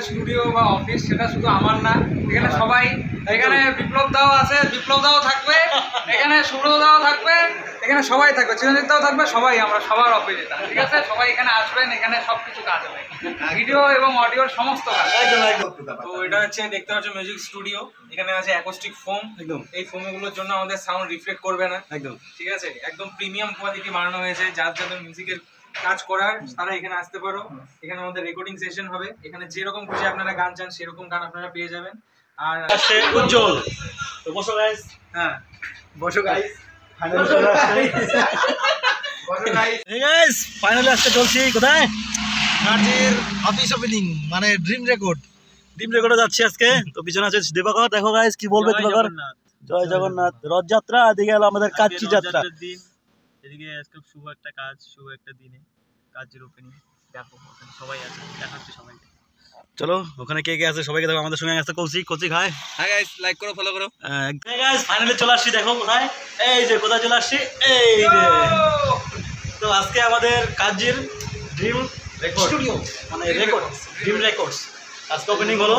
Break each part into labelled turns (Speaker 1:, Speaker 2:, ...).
Speaker 1: Studio বা office সেটা শুধু আমার না, এখানে সবাই, এখানে বিপ্লব দাও আছে, বিপ্লব দাও থাকবে, এখানে সুব্রত দাও থাকবে, এখানে সবাই থাকবে, চিরঞ্জিত দাও থাকবে, সবাই আমরা সবার অফিস এটা, ঠিক আছে? সবাই এখানে আসবেন, এখানে সব কিছু কাজ হবে, ভিডিও এবং অডিওর সমস্ত কাজ। তো এটা হচ্ছে দেখতে পাচ্ছ মিউজিক স্টুডিও, এখানে আছে অ্যাকোস্টিক ফোম, একদম এই ফোমগুলোর জন্য আমাদের সাউন্ড রিফ্লেক্ট করবে না, একদম ঠিক আছে? একদম প্রিমিয়াম কোয়ালিটি বানানো হয়েছে, যাদের মিউজিকের কাজ করার তারা এখানে আসতে পারো। এখানে আমাদের রেকর্ডিং সেশন হবে, এখানে যেরকম খুশি আপনারা গান চান সেরকম গান আপনারা পেয়ে যাবেন। আর
Speaker 2: আসছে উজ্জ্বল, তো বসো গাইস।
Speaker 1: হ্যাঁ বসো গাইস,
Speaker 2: ফাইনালি চলে আসছে।
Speaker 1: বসো গাইস।
Speaker 2: এই গাইস ফাইনালি আসতে চলছি কোথায়? কাজের অফিস ওপেনিং, মানে ড্রিম রেকর্ডে যাচ্ছি আজকে। তো পিছনে আছে দিবাকর, দেখো গাইস কি বলবে দিবাকর। জয় জগন্নাথ। রথযাত্রা, এদিকে হলো আমাদের কাচ্চি যাত্রা।
Speaker 3: এদিকে আজকে শুভ একটা কাজ, শুভ একটা দিনে কাজের ওপেনিং। দেখো সবাই আছে, দেখাচ্ছে সবাইকে।
Speaker 2: চলো ওখানে কে কে আছে সবাইকে দেখো। আমাদের সঙ্গে আছে Kaushik hi.
Speaker 1: Hi guys, like করো, ফলো করো।
Speaker 2: গাইস ফাইনালি চলে আসছি, দেখো কোথায়, এই যে কোথায় চলে আসছি, এই যে। তো আজকে আমাদের কাজের ড্রিম স্টুডিও, মানে ড্রিম রেকর্ডস আজকে ওপেনিং হলো।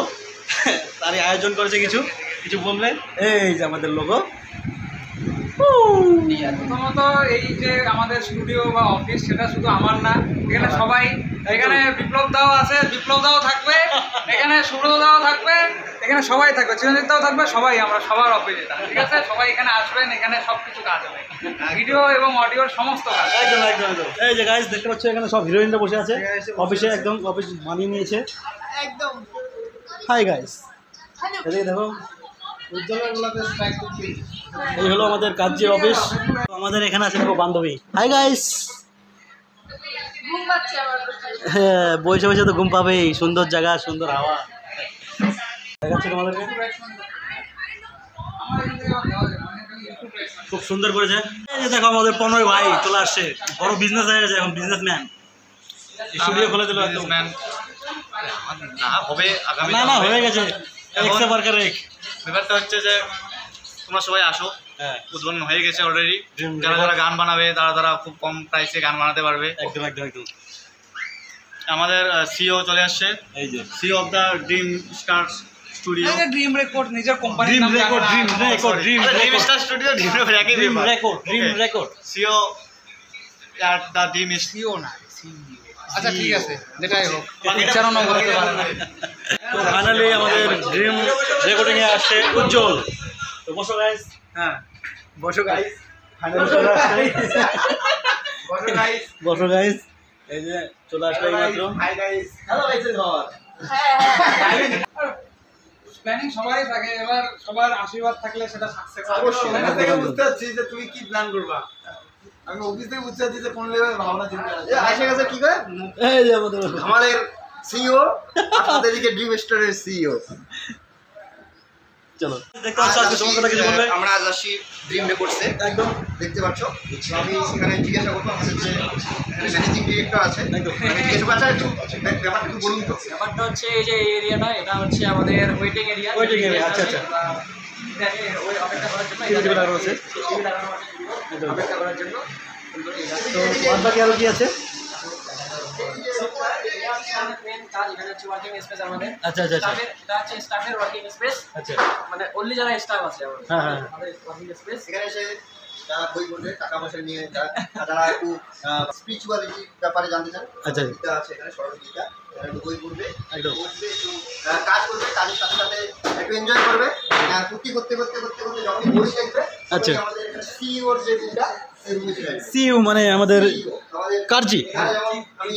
Speaker 2: তারই আয়োজন করেছে কিছু বললে, এই যে আমাদের লোগো।
Speaker 1: প্রথমত এই যে আমাদের স্টুডিও বা অফিস সেটা শুধু আমার না, এখানে সবাই, এখানে বিপ্লব দাও আছে, বিপ্লব দাও থাকবে, এখানে সুব্রত দাও থাকবে, এখানে সবাই থাকবে, চিরঞ্জিত দাও থাকবে, সবাই আমরা সবার অফিস এটা, ঠিক আছে? সবাই এখানে আসবেন, এখানে সব কিছু কাজ হবে, ভিডিও এবং অডিওর সমস্ত কাজ।
Speaker 2: একদম। এই যে গাইস দেখতে পাচ্ছ এখানে সব হিরোইনরা বসে আছে অফিসে, একদম অফিস মানিয়ে নিয়েছে একদম। হাই গাইস, এদিকে দেখো, এই হলো আমাদের কাজের অফিস। আমাদের এখানে আছে দেখো বান্ধবী। Hi guys. হ্যাঁ বসে বসে তো ঘুম পাবেই, সুন্দর জায়গা, সুন্দর হাওয়া দেখাচ্ছি তোমাদেরকে, খুব সুন্দর করেছে। এই যে দেখো আমাদের পনয় ভাই চলে আসছে, বড় বিজনেস হয়ে গেছে এখন, বিজনেসম্যান। স্টুডিও খুলে দিল একদম।
Speaker 3: না হবে আগামী,
Speaker 2: না হয়ে গেছে।
Speaker 3: ব্যাপারটা হচ্ছে যে তোমরা সবাই আসো,
Speaker 2: হ্যাঁ
Speaker 3: উদ্বোধন হয়ে গেছে অলরেডি। যারা গান বানাবে তারা খুব কম প্রাইসে গান বানাতে পারবে।
Speaker 2: একদম।
Speaker 3: আমাদের সিও চলে আসছে, এই যে CEO of the dream star studio.
Speaker 1: Dream record নিজের কোম্পানির
Speaker 2: ড্রিম
Speaker 1: নাম।
Speaker 3: Dream star studio, dream
Speaker 2: record
Speaker 3: CEO at the dream
Speaker 1: CEO না, আচ্ছা ঠিক আছে, যেটাই হোক উচ্চারণও করতে পারে না।
Speaker 2: তো ফাইনালি আমাদের ড্রিম রেকর্ডিং এ আসছে উজ্জ্বল। তো বসো গাইস।
Speaker 1: হ্যাঁ বসো গাইস,
Speaker 2: ফাইনালি চলে আসছে।
Speaker 1: বসো গাইস।
Speaker 2: এই যে চলে আসলো এইমাত্র।
Speaker 1: Hi guys, hello guys. Planning সবাই থাকে, এবার সবার আশীর্বাদ থাকলে সেটা সাকসেস হবে।
Speaker 4: অবশ্যই থেকে বুঝতে পারছি যে তুমি কি প্ল্যান করবা। আমি অফিস থেকে বুঝতে পারছি যে কোন লেভেলের ভাবনা চিন্তা আছে।
Speaker 5: আসে গেছে কি করে
Speaker 2: এই যে
Speaker 5: আমাদের সিইও, আপনাদের দিকে ড্রিম স্টারের সিইও।
Speaker 2: চলো দেখতে পাচ্ছ আজকে তোমার কথা কিছু বলবে।
Speaker 5: আমরা আজ আসি ড্রিম রেকর্ডসে,
Speaker 2: একদম
Speaker 5: দেখতে পাচ্ছ। আমি সেখানে জিজ্ঞাসা করবো, আমাদের যে এখানে ম্যানেজিং ডিরেক্টর আছে,
Speaker 2: একদম।
Speaker 5: আমি জিজ্ঞাসা করছি, আচ্ছা ব্যাপারটা একটু বলুন তো।
Speaker 6: ব্যাপারটা হচ্ছে এই যে এরিয়াটা, এটা হচ্ছে আমাদের ওয়েটিং এরিয়া।
Speaker 2: আচ্ছা।
Speaker 6: অপেক্ষা করার জন্য
Speaker 2: টিভি লাগানো আছে।
Speaker 6: অপেক্ষা করার জন্য।
Speaker 2: তো বাদ বাকি আরো কি আছে? আচ্ছা।
Speaker 6: এটা হচ্ছে স্টাফের ওয়ার্কিং স্পেস।
Speaker 2: আচ্ছা
Speaker 6: মানে অনলি যারা স্টাফ আছে
Speaker 2: হ্যাঁ।
Speaker 6: আমাদের ওয়ার্কিং স্পেস।
Speaker 5: এখানে এসে যারা বই পড়বে, টাকা পয়সা নিয়ে যারা একটু স্পিরিচুয়ালিটির ব্যাপারে জানতে চান,
Speaker 2: আচ্ছা
Speaker 5: আছে এখানে সরস্বতীটা, একটু বই পড়বে,
Speaker 2: একদম।
Speaker 5: বসবে, একটু কাজ করবে, কাজের সাথে সাথে একটু এনজয় করবে, ফুর্তি করতে যখনই বই দেখবে।
Speaker 2: আচ্ছা।
Speaker 5: আমাদের এখানে সিইওর যে রুমটা, সেই রুমে চলে যাবে।
Speaker 2: সিইউ মানে আমাদের
Speaker 5: আমাদের
Speaker 2: কার্জি।
Speaker 5: আমি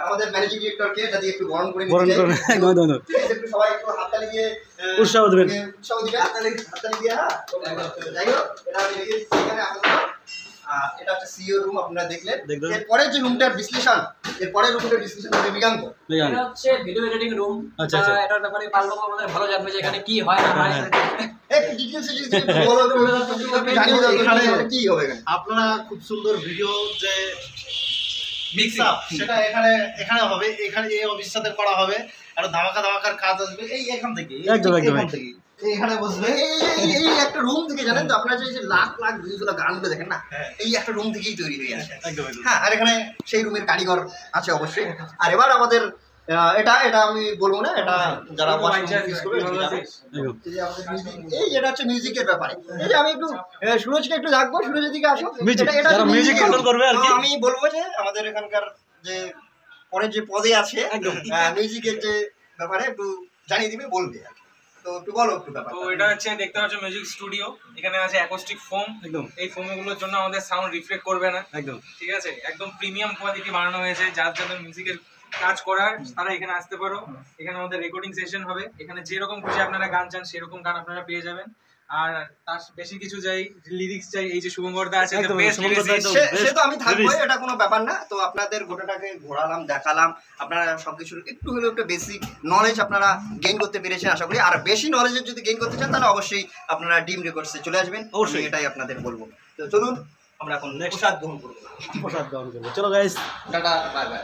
Speaker 5: আমাদের ম্যানেজিং ডিরেক্টরকে এটা দিয়ে একটু বরণ করে
Speaker 2: বরণ করে একদম।
Speaker 5: একটু সবাই একটু হাততালি দিয়ে
Speaker 2: উৎসাহ দেবেন।
Speaker 5: উৎসাহ দিবে, হাততালি দিয়ে। হ্যাঁ যাই হোক, এটা আমি রেখেছি এখানে আমাদের। এটা হচ্ছে সিইও রুম, আপনারা দেখলেন। এরপরে যে রুমটার বিশ্লেষণ, হবে বিজ্ঞান।
Speaker 6: এটা হচ্ছে ভিডিও এডিটিং রুম।
Speaker 2: আচ্ছা।
Speaker 6: এটার ব্যাপারে পারলো আমাদের ভালো জানবে যে এখানে কি হয় না হয়।
Speaker 5: একটু ডিটেইলসে যদি বলো তো জানি না এখানে কি হবে।
Speaker 4: আপনারা খুব সুন্দর ভিডিও যে মিক্স আপ, সেটা এখানে হবে। এখানে এই অফিসটাতে করা হবে, আর ধামাকার কাজ আসবে এই এখান থেকে।
Speaker 2: একদম।
Speaker 5: এখানে বসবে এই একটা রুম থেকে, জানেন তো আপনারা যে লাখ ভিউজগুলো গানগুলো দেখেন না, এই একটা রুম থেকেই তৈরি হয়ে আসে।
Speaker 2: একদম।
Speaker 5: হ্যাঁ, আর এখানে সেই রুমের কারিগর আছে অবশ্যই। আর এবার আমাদের এটা এটা আমি বলবো না, এটা যারা ইউজ করবে এই যেটা হচ্ছে মিউজিকের ব্যাপারে। এই যে আমি একটু সুরজকে একটু ডাকবো, সুরজের দিকে আসো।
Speaker 2: যারা মিউজিক কন্ট্রোল করবে আর কি।
Speaker 5: আমি বলবো যে আমাদের এখানকার যে পরের যে পদে আছে মিউজিকের যে ব্যাপারে একটু জানিয়ে দিবে, বলবে আর কি। তো একটু বলো একটু ব্যাপার।
Speaker 1: তো এটা হচ্ছে দেখতে পাচ্ছ মিউজিক স্টুডিও, এখানে আছে অ্যাকোস্টিক ফোম।
Speaker 2: একদম
Speaker 1: এই ফোমগুলোর জন্য আমাদের সাউন্ড রিফ্লেক্ট করবে না,
Speaker 2: একদম
Speaker 1: ঠিক আছে? একদম প্রিমিয়াম কোয়ালিটি বানানো হয়েছে, যার জন্য মিউজিকের কাজ করার তারা এখানে আসতে পারো। এখানে আমাদের রেকর্ডিং সেশন হবে, এখানে যেরকম খুশি আপনারা গান চান সেরকম গান আপনারা পেয়ে যাবেন। আর তার বেশি কিছু চাই, লিরিক্স চাই, এই যে শুভঙ্করদা আছে
Speaker 2: একদম,
Speaker 1: বেস্ট
Speaker 2: শুভঙ্করদা
Speaker 1: লিরিক্স।
Speaker 2: একদম।
Speaker 5: সে তো আমি থাকবো, এটা কোনো ব্যাপার না। তো আপনাদের গোটাটাকে ঘোরালাম, দেখালাম, আপনারা সবকিছুর একটু হলেও একটু বেসিক নলেজ আপনারা গেইন করতে পেরেছেন আশা করি। আর বেশি নলেজের যদি গেইন করতে চান তাহলে অবশ্যই আপনারা ডিম রেকর্ডসে চলে আসবেন, অবশ্যই এটাই আপনাদের বলবো। তো চলুন আমরা এখন প্রসাদ গ্রহণ করবো।
Speaker 2: প্রসাদ গ্রহণ করবো, চলো গাইস,
Speaker 5: টাটা, বাই বাই।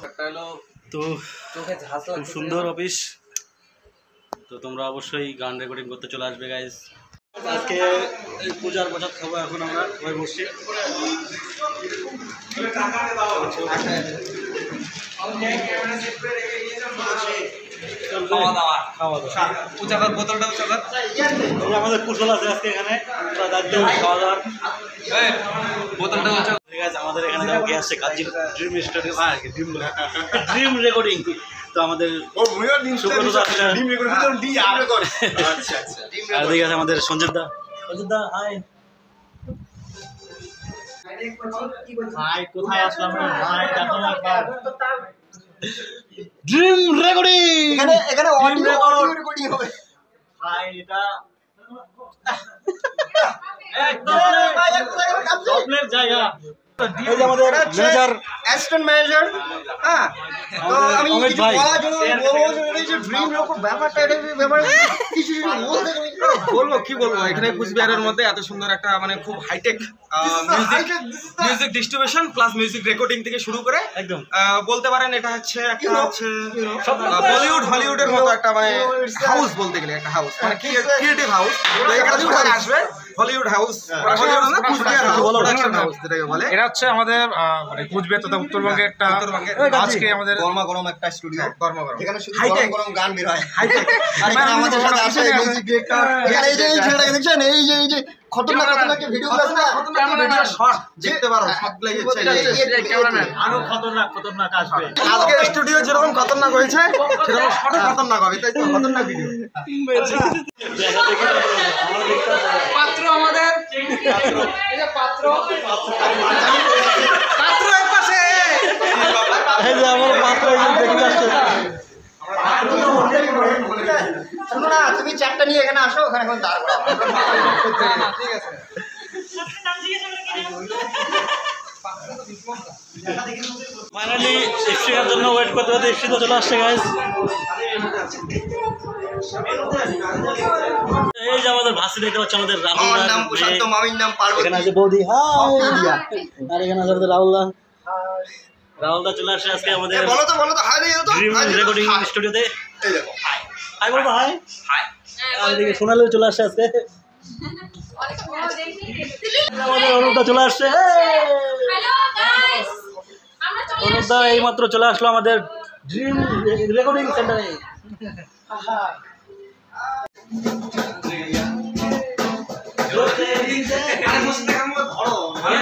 Speaker 6: একটা হলো
Speaker 2: তো
Speaker 6: চোখে ঝাঁস
Speaker 2: খুব সুন্দর অফিস। তো তোমরা অবশ্যই গান রেকর্ডিং করতে চলে আসবে গাইস। আজকে এই পূজার প্রসাদ খাবো এখন আমরা সবাই বসছি।
Speaker 1: খাওয়া দাওয়া,
Speaker 2: খাওয়া দাওয়া,
Speaker 1: উচাকার বোতলটা উচাকার।
Speaker 2: এই আমাদের কুশল আছে আজকে এখানে, ওরা দায়িত্ব খাওয়া দাওয়ার।
Speaker 1: এই বোতলটা উচাকার।
Speaker 2: ঠিক আছে, আমাদের এখানে যাও কে আসছে কাজী ড্রিম স্টুডিও, ড্রিম রেকর্ডিং। তো আমাদের আর দিকে আছে আমাদের সঞ্জীব দা। সঞ্জীব দা হাই।
Speaker 4: ভাই কোথায় আসলাম ভাই, দেখো না একবার।
Speaker 2: ড্রিম রেকর্ডিং,
Speaker 5: এখানে এখানে অডিও রেকর্ডিং হবে।
Speaker 4: ভাই এটা
Speaker 2: স্বপ্নের জায়গা। এই যে আমাদের ম্যানেজার,
Speaker 5: অ্যাসিস্ট্যান্ট ম্যানেজার। হ্যাঁ, তো আমি
Speaker 2: অমিত
Speaker 5: কিছু
Speaker 2: ভাই।
Speaker 5: বলার জন্য বলবো যে এই যে ড্রিম রেকর্ড ব্যাপারটা, এটা ব্যাপারে কিছু যদি বলতে তুমি
Speaker 7: বলবো কি বলবো, এখানে কুচবিহারের মধ্যে এত সুন্দর একটা মানে খুব high tech music distribution plus music recording থেকে শুরু করে
Speaker 2: একদম
Speaker 7: বলতে পারেন এটা হচ্ছে একটা হচ্ছে বলিউড হলিউডের মতো একটা মানে হাউস, বলতে গেলে একটা হাউস মানে ক্রিয়েটিভ হাউস। তো এখানে সবাই আসবে, হলিউড হাউস, হলিউড না কুচবিহার প্রোডাকশন হাউস যেটাকে বলে।
Speaker 8: এটা হচ্ছে আমাদের মানে কুচবিহার তথা উত্তরবঙ্গের একটা আজকে আমাদের
Speaker 5: গরমা গরম একটা স্টুডিও,
Speaker 7: গরমাগরম
Speaker 5: এখানে শুধু
Speaker 7: High-tech।
Speaker 5: গরম গরম গান বের হয়। আর এখানে আমাদের সাথে আছে মিউজিক ডিরেক্টর। এখানে এই যে এই ছেলেটাকে দেখছেন, এই যে খতরনাক খতরনাক ভিডিও আছে না,
Speaker 7: ভিডিও শর্ট দেখতে পারো, সব লেগে
Speaker 5: ক্যামেরাম্যান।
Speaker 4: আরো খতরনাক আসবে।
Speaker 7: আজকে স্টুডিও যেরকম খতরনাক হয়েছে সেরকম শর্টে খতরনাক হবে, তাই তো খতরনাক ভিডিও।
Speaker 1: পাত্র আমাদের, এই যে পাত্র পাত্র এক পাশে।
Speaker 2: এই যে আমার পাত্র দেখতে আসছে।
Speaker 5: শোনো না, তুমি চারটা নিয়ে এখানে আসো, ওখানে এখন দাঁড় করাও।
Speaker 1: ঠিক আছে।
Speaker 2: ফাইনালি এফসির জন্য ওয়েট করতে করতে এফসি তো চলে আসছে গাইস। এই যে আমাদের ভাসি দেখতে পাচ্ছি, আমাদের রাহুল
Speaker 5: আমার
Speaker 2: দা,
Speaker 5: নাম প্রশান্ত, মামির নাম পার্বতী।
Speaker 2: এখানে আছে বৌদি, হাই। আর এখানে আছে আমাদের রাহুল দা। রাহুল দা চলে আসছে আজকে আমাদের
Speaker 5: বলো তো হাই দিয়ে দাও তো।
Speaker 2: ড্রিম রেকর্ডিং স্টুডিওতে।
Speaker 5: এই দেখো হাই
Speaker 2: হাই বলবো, হাই
Speaker 5: হাই।
Speaker 2: আর এদিকে সোনালিও চলে আসছে আজকে। আমাদের অনুপ দা চলে আসছে। অনুপ দা এই মাত্র চলে আসলো আমাদের ড্রিম রেকর্ডিং সেন্টারে।
Speaker 1: আরে